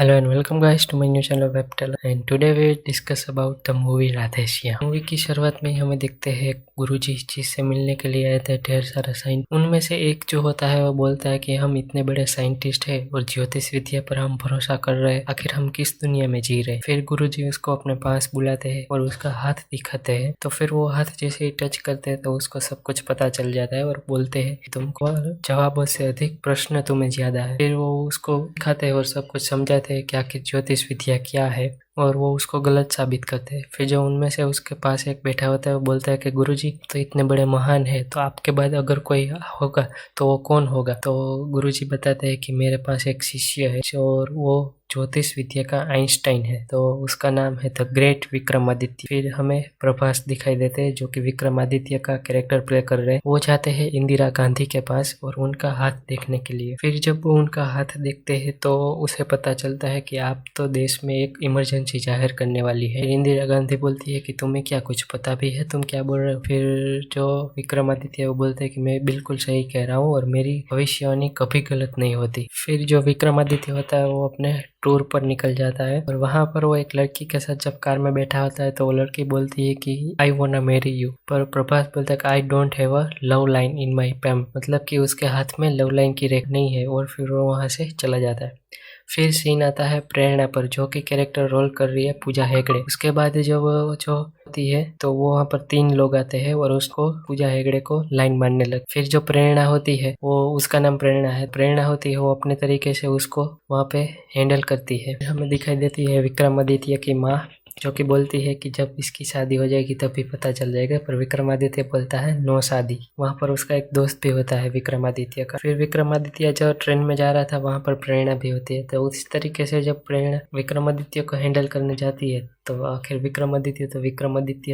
Hello and welcome guys to my new channel Webtel, and today we will discuss about the movie Radhe Shyam. Movie की शुरुआत में ही हमें देखते हैं गुरुजी जिससे मिलने के लिए आए थे ढेर सारा साइंटिस्ट। उनमें से एक जो होता है वो बोलता है कि हम इतने बड़े साइंटिस्ट हैं और ज्योतिष विद्या पर हम भरोसा कर रहे हैं, आखिर हम किस दुनिया में जी रहे। फिर गुरुजी उसको अपने पास बुलाते हैं और उसका हाथ दिखाते हैं, तो फिर वो हाथ जैसे ही टच करते हैं तो उसको सब कुछ पता चल जाता है और बोलते हैं तुमको जवाबों से अधिक प्रश्न तुम्हें ज्यादा है। फिर वो उसको दिखाते हैं और सब कुछ समझाते हैं कि आखिर ज्योतिष विद्या क्या है, और वो उसको गलत साबित करते हैं। फिर जो उनमें से उसके पास एक बैठा होता है वो बोलता है कि गुरुजी तो इतने बड़े महान है, तो आपके बाद अगर कोई होगा तो वो कौन होगा। तो गुरुजी बताते हैं कि मेरे पास एक शिष्य है और वो ज्योतिष विद्या का आइंस्टाइन है, तो उसका नाम है द ग्रेट विक्रमादित्य। फिर हमें प्रभास दिखाई देते हैं जो कि विक्रमादित्य का कैरेक्टर प्ले कर रहे हैं। वो जाते हैं इंदिरा गांधी के पास और उनका हाथ देखने के लिए। फिर जब वो उनका हाथ देखते हैं तो उसे पता चलता है कि आप तो देश में एक इमरजेंसी जाहिर करने वाली है। इंदिरा गांधी बोलती है कि तुम्हें क्या कुछ पता भी है, तुम क्या बोल रहे हो। फिर जो विक्रमादित्य वो बोलते हैं कि मैं बिल्कुल सही कह रहा हूँ और मेरी भविष्यवाणी कभी गलत नहीं होती। फिर जो विक्रमादित्य होता है वो अपने टूर पर निकल जाता है और वहां पर वो एक लड़की के साथ जब कार में बैठा होता है तो वो लड़की बोलती है कि आई वांना मैरी यू, पर प्रभास बोलता है कि I don't have a love line in my palm, मतलब कि उसके हाथ में लव लाइन की रेख नहीं है, और फिर वो वहां से चला जाता है। फिर सीन आता है प्रेरणा पर जो कि कैरेक्टर रोल कर रही है पूजा हेगड़े। उसके बाद जब जो होती है तो वो वहाँ पर 3 लोग आते हैं और उसको पूजा हेगड़े को लाइन मारने लगे। फिर जो प्रेरणा होती है वो उसका नाम प्रेरणा है, प्रेरणा होती है वो अपने तरीके से उसको वहाँ पे हैंडल करती है। हमें दिखाई देती है विक्रमादित्य की माँ जो कि बोलती है कि जब इसकी शादी हो जाएगी तभी पता चल जाएगा, पर विक्रमादित्य बोलता है नो शादी। वहाँ पर उसका एक दोस्त भी होता है विक्रमादित्य का। फिर विक्रमादित्य जो ट्रेन में जा रहा था वहाँ पर प्रेरणा भी होती है, तो उस तरीके से जब प्रेरणा विक्रमादित्य को हैंडल करने जाती है तो आखिर विक्रमादित्य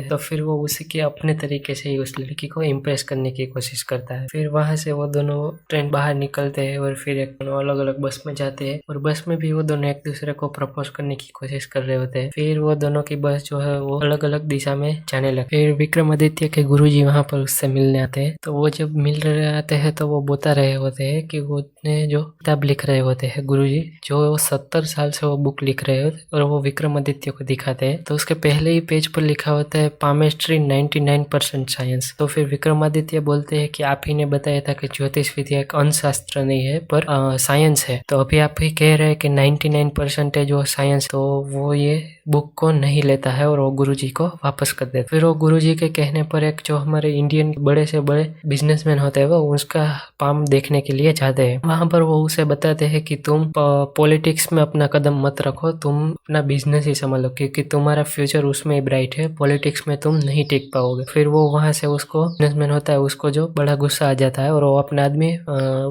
तो फिर वो उसी के अपने तरीके से ही उस लड़की को इम्प्रेस करने की कोशिश करता है। फिर वहां से वो दोनों ट्रेन बाहर निकलते हैं और फिर एक अलग अलग बस में जाते हैं और बस में भी वो दोनों एक दूसरे को प्रपोज करने की कोशिश कर रहे होते हैं। फिर वो दोनों की बस जो है वो अलग अलग दिशा में जाने लगे। फिर विक्रमादित्य के गुरुजी वहां पर उससे मिलने आते हैं, तो वो जब मिल रहे आते हैं तो वो बता रहे होते हैं कि वो जो किताब लिख रहे होते हैं गुरुजी, जो 70 साल से वो बुक लिख रहे होते और वो विक्रमादित्य को दिखाते हैं। तो उसके पहले ही पेज पर लिखा होता है पामेस्ट्री 99% साइंस। तो फिर विक्रमादित्य बोलते हैं कि आप ही ने बताया था कि ज्योतिष विद्या एक अंधशास्त्र नहीं है पर साइंस है, तो अभी आप ही कह रहे हैं कि 99% है जो साइंस, तो वो ये बुक को नहीं लेता है और वो गुरुजी को वापस कर देता है। फिर वो गुरुजी के कहने पर एक जो हमारे इंडियन बड़े से बड़े बिजनेसमैन होते हैं वो उसका पाम देखने के लिए जाते हैं। वहां पर वो उसे बताते हैं कि तुम पॉलिटिक्स में अपना कदम मत रखो, तुम अपना बिजनेस ही संभालो क्योंकि तुम्हारा फ्यूचर उसमें ब्राइट है, पॉलिटिक्स में तुम नहीं टिक पाओगे। फिर वो वहां से उसको बिजनेसमैन होता है उसको जो बड़ा गुस्सा आ जाता है और वो अपना आदमी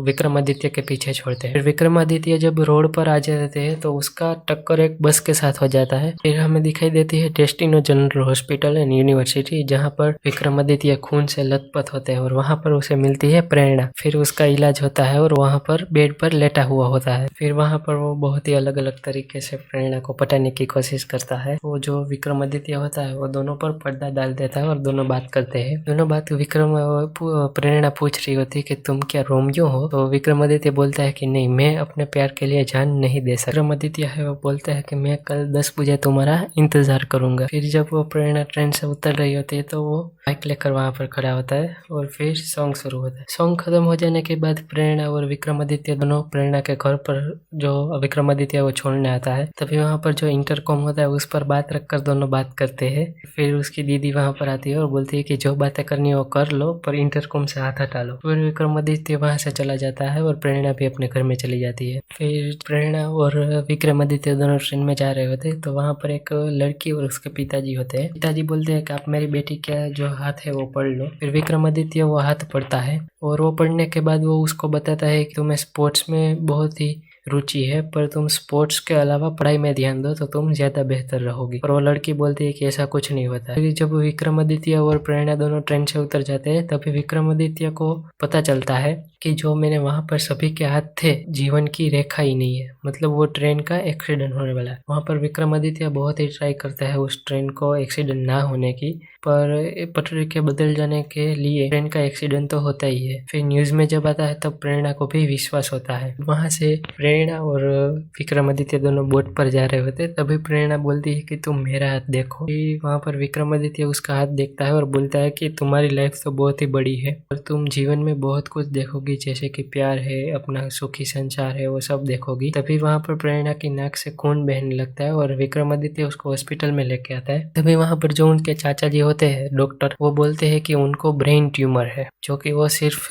विक्रमादित्य के पीछे छोड़ते हैं। फिर विक्रमादित्य जब रोड पर आ जाते हैं तो उसका टक्कर एक बस के साथ हो जाता है। फिर हमें दिखाई देती है डेस्टिनो जनरल हॉस्पिटल एंड यूनिवर्सिटी जहाँ पर विक्रमादित्य खून से लथपथ होते हैं और वहां पर उसे मिलती है प्रेरणा। फिर उसका इलाज होता है और वहां पर बेड पर लेटा हुआ होता है। फिर वहां पर वो बहुत ही अलग अलग तरीके से प्रेरणा को पटाने की कोशिश करता है। वो जो विक्रमादित्य होता है वो दोनों पर पर्दा डाल देता है और दोनों बात करते हैं। दोनों बात प्रेरणा पूछ रही होती है कि तुम क्या रोमियो हो, तो विक्रमादित्य बोलता है कि नहीं, मैं अपने प्यार के लिए जान नहीं दे सकता। विक्रमादित्य है वो बोलता है कि मैं कल 10 बजे तुम्हारा इंतजार करूंगा। फिर जब वो प्रेरणा ट्रेन से उतर रही होती है तो वो बाइक लेकर वहां पर खड़ा होता है और फिर सॉन्ग शुरू होता है। सॉन्ग खत्म हो जाने के बाद प्रेरणा और विक्रमादित्य दोनों प्रेरणा के घर पर जो विक्रमादित्य वो छोड़ने आता है, तभी वहां पर जो इंटरकॉम होता है उस पर बात रखकर दोनों बात करते हैं। फिर उसकी दीदी वहां पर आती है और बोलती है कि जो बातें करनी है वो कर लो पर इंटरकॉम से हाथ हटा लो। फिर विक्रमादित्य वहां से चला जाता है और प्रेरणा भी अपने घर में चली जाती है। फिर प्रेरणा और विक्रमादित्य दोनों ट्रेन में जा रहे होते हैं तो वहां पर एक लड़की और उसके पिताजी होते हैं। पिताजी बोलते हैं कि आप मेरी बेटी का जो हाथ है वो पढ़ लो। फिर विक्रमादित्य वो हाथ पढ़ता है और वो पढ़ने के बाद वो उसको बताता है कि तुम्हें स्पोर्ट्स में बहुत ही रुचि है पर तुम स्पोर्ट्स के अलावा पढ़ाई में ध्यान दो तो तुम ज्यादा बेहतर रहोगी। और वो लड़की बोलती है कि ऐसा कुछ नहीं होता है। जब विक्रमादित्य और प्रेरणा दोनों ट्रेन से उतर जाते हैं तभी विक्रमादित्य को पता चलता है कि जो मैंने वहां पर सभी के हाथ थे, जीवन की रेखा ही नहीं है, मतलब वो ट्रेन का एक्सीडेंट होने वाला है। वहां पर विक्रमादित्य बहुत ही ट्राई करता है उस ट्रेन को एक्सीडेंट ना होने की, पर पटरी के बदल जाने के लिए ट्रेन का एक्सीडेंट तो होता ही है। फिर न्यूज में जब आता है तब प्रेरणा को भी विश्वास होता है। वहां से प्रेरणा और विक्रमादित्य दोनों बोट पर जा रहे होते, तभी प्रेरणा बोलती है कि तुम मेरा हाथ देखो। वहां पर विक्रमादित्य उसका हाथ देखता है और बोलता है कि तुम्हारी लाइफ तो बहुत ही बड़ी है और तुम जीवन में बहुत कुछ देखोगी, जैसे कि प्यार है, अपना सुखी संसार है, वो सब देखोगी। तभी वहां पर प्रेरणा की नाक से खून बहने लगता है और विक्रमादित्य उसको हॉस्पिटल में लेके आता है। तभी वहां पर जो उनके चाचा जी होते हैं डॉक्टर, वो बोलते हैं कि उनको ब्रेन ट्यूमर है, जो कि वो सिर्फ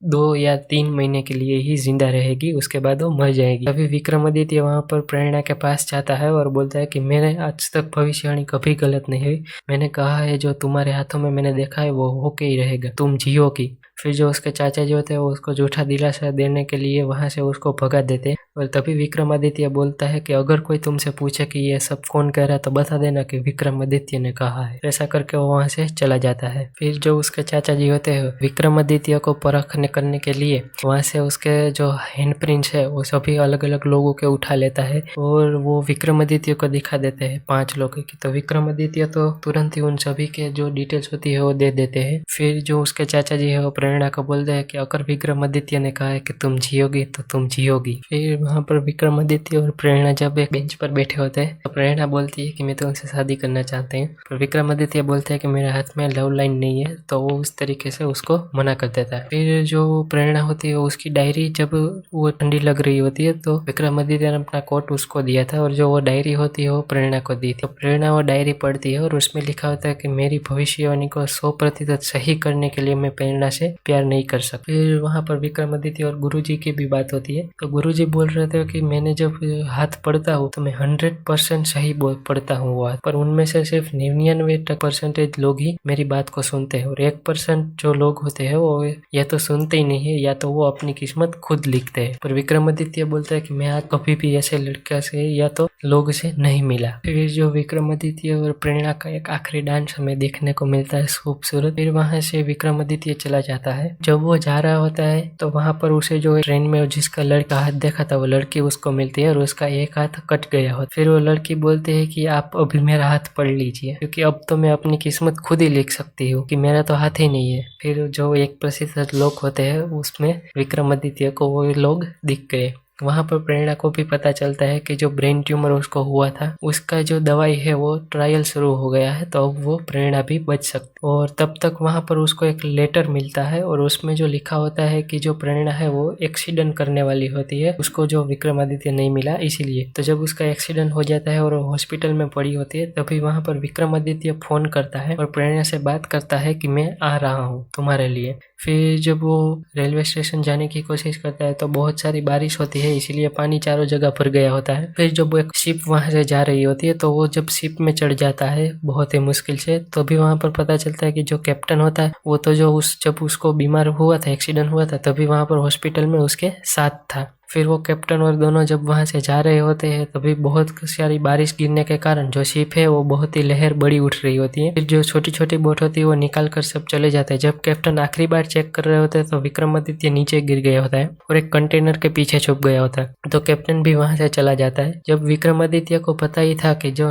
2 या 3 महीने के लिए ही जिंदा रहेगी, उसके बाद वो मर जाएगी। तभी विक्रमादित्य वहां पर प्रेरणा के पास जाता है और बोलता है कि मैंने आज तक भविष्यवाणी कभी गलत नहीं हुई, मैंने कहा है जो तुम्हारे हाथों में मैंने देखा है वो होके ही रहेगा, तुम जियोगी। फिर जो उसके चाचा जी होते हैं वो उसको झूठा दिलासा देने के लिए वहां से उसको भगा देते हैं। और तभी विक्रमादित्य बोलता है कि अगर कोई तुमसे पूछे कि ये सब कौन कह रहा है तो बता देना कि विक्रमादित्य ने कहा है। ऐसा करके वो वहां से चला जाता है। फिर जो उसके चाचा जी होते हैं विक्रमादित्य को परखने करने के लिए वहां से उसके जो हैंड प्रिंट्स है वो सभी अलग अलग लोगों के उठा लेता है और वो विक्रमादित्य को दिखा देते हैं 5 लोगों की। तो विक्रमादित्य तो तुरंत ही उन सभी के जो डिटेल्स होती है वो दे देते हैं। फिर जो उसके चाचा जी है वो प्रेरणा को बोलते हैं कि अगर विक्रमादित्य ने कहा है कि तुम जियोगी तो तुम जियोगी। फिर वहां पर विक्रमादित्य और प्रेरणा जब एक बेंच पर बैठे होते हैं तो प्रेरणा बोलती है कि मैं तुमसे शादी करना चाहते हैं, पर विक्रमादित्य बोलते हैं कि मेरे हाथ में लव लाइन नहीं है, तो वो उस तरीके से उसको मना कर देता है। फिर जो प्रेरणा होती है उसकी डायरी जब वो ठंडी लग रही होती है तो विक्रमादित्य ने अपना कोट उसको दिया था और जो वो डायरी होती है वो प्रेरणा को दी थी। तो प्रेरणा वो डायरी पढ़ती है और उसमें लिखा होता है कि मेरी भविष्यवाणी को 100% सही करने के लिए मैं प्रेरणा से प्यार नहीं कर सकता। फिर वहां पर विक्रमादित्य और गुरुजी की भी बात होती है। तो गुरुजी बोल रहे थे कि मैंने जब हाथ पढ़ता हूँ तो मैं 100% सही पढ़ता हूँ वो हाथ, पर उनमें से सिर्फ 99% लोग ही मेरी बात को सुनते हैं और 1% जो लोग होते हैं वो या तो सुनते ही नहीं है या तो वो अपनी किस्मत खुद लिखते हैं। पर विक्रमादित्य बोलता है कि मैं आज कभी भी ऐसे लड़के से या तो लोग से नहीं मिला। फिर जो विक्रमादित्य और प्रेरणा का एक आखिरी डांस हमें देखने को मिलता है खूबसूरत। फिर वहां से विक्रमादित्य चला जाता है। जब वो जा रहा होता है तो वहां पर उसे जो ट्रेन में जिसका लड़का हाथ देखा था वो लड़की उसको मिलती है और उसका एक हाथ कट गया होता। फिर वो लड़की बोलती है कि आप अभी मेरा हाथ पढ़ लीजिए, क्योंकि अब तो मैं अपनी किस्मत खुद ही लिख सकती हूँ कि मेरा तो हाथ ही नहीं है। फिर जो 1% लोग होते हैं उसमें विक्रमादित्य को वो लोग दिख गए। वहां पर प्रेरणा को भी पता चलता है कि जो ब्रेन ट्यूमर उसको हुआ था उसका जो दवाई है वो ट्रायल शुरू हो गया है, तो अब वो प्रेरणा भी बच सकती। और तब तक वहां पर उसको एक लेटर मिलता है और उसमें जो लिखा होता है कि जो प्रेरणा है वो एक्सीडेंट करने वाली होती है, उसको जो विक्रमादित्य नहीं मिला इसीलिए। तो जब उसका एक्सीडेंट हो जाता है और वो हॉस्पिटल में पड़ी होती है तभी वहां पर विक्रमादित्य फोन करता है और प्रेरणा से बात करता है कि मैं आ रहा हूँ तुम्हारे लिए। फिर जब वो रेलवे स्टेशन जाने की कोशिश करता है तो बहुत सारी बारिश होती है, इसीलिए पानी चारों जगह भर गया होता है। फिर जब वो एक शिप वहां से जा रही होती है तो वो जब शिप में चढ़ जाता है बहुत ही मुश्किल से, तो भी वहां पर पता चलता है कि जो कैप्टन होता है वो तो जो जब उसको बीमार हुआ था, एक्सीडेंट हुआ था, तभी वहां पर हॉस्पिटल में उसके साथ था। फिर वो कैप्टन और दोनों जब वहां से जा रहे होते हैं तभी बहुत सारी बारिश गिरने के कारण जो शिप है वो बहुत ही लहर बड़ी उठ रही होती है। फिर जो छोटी छोटी बोट होती है वो निकाल कर सब चले जाते हैं। जब कैप्टन आखिरी बार चेक कर रहे होते हैं तो विक्रमादित्य नीचे गिर गया होता है और एक कंटेनर के पीछे छुप गया होता है, तो कैप्टन भी वहां से चला जाता है। जब विक्रमादित्य को पता ही था कि जो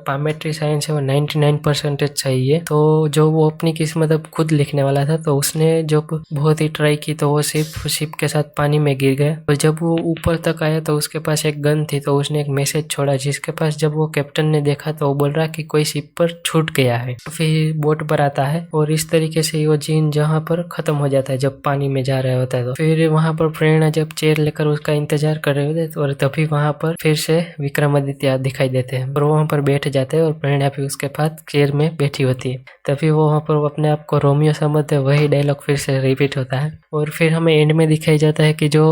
पामेट्री साइंस है वो 99% सही है, तो जो वो अपनी किस्मत अब खुद लिखने वाला था, तो उसने जो बहुत ही ट्राई की तो वो सिर्फ शिप के साथ पानी में गिर गया। और जब वो ऊपर तक आया तो उसके पास एक गन थी, तो उसने एक मैसेज छोड़ा जिसके पास जब वो कैप्टन ने देखा तो वो बोल रहा कि कोई शिप पर छूट गया है। फिर बोट पर आता है और इस तरीके से वो जीन जहाँ पर खत्म हो जाता है जब पानी में जा रहा होता है। तो फिर वहां पर प्रेरणा जब चेयर लेकर उसका इंतजार कर रहे होते हैं और तभी वहां पर फिर से विक्रमादित्य दिखाई देते हैं और वहां पर बैठ जाते हैं और प्रेरणा भी उसके पास चेयर में बैठी होती है। तभी वो वहां पर अपने आप को रोमियो समझते, वही डायलॉग फिर से रिपीट होता है। और फिर हमें एंड में दिखाई जाता है कि जो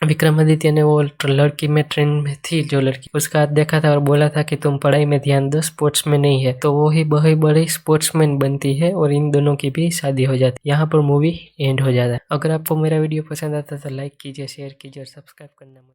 विक्रमादित्य ने वो लड़की में ट्रेन में थी जो लड़की, उसका हाथ देखा था और बोला था कि तुम पढ़ाई में ध्यान दो, स्पोर्ट्स में नहीं है, तो वो ही बहुत बड़ी स्पोर्ट्समैन बनती है और इन दोनों की भी शादी हो जाती है। यहाँ पर मूवी एंड हो जाता है। अगर आपको मेरा वीडियो पसंद आता है तो लाइक कीजिए, शेयर कीजिए और सब्सक्राइब करना मत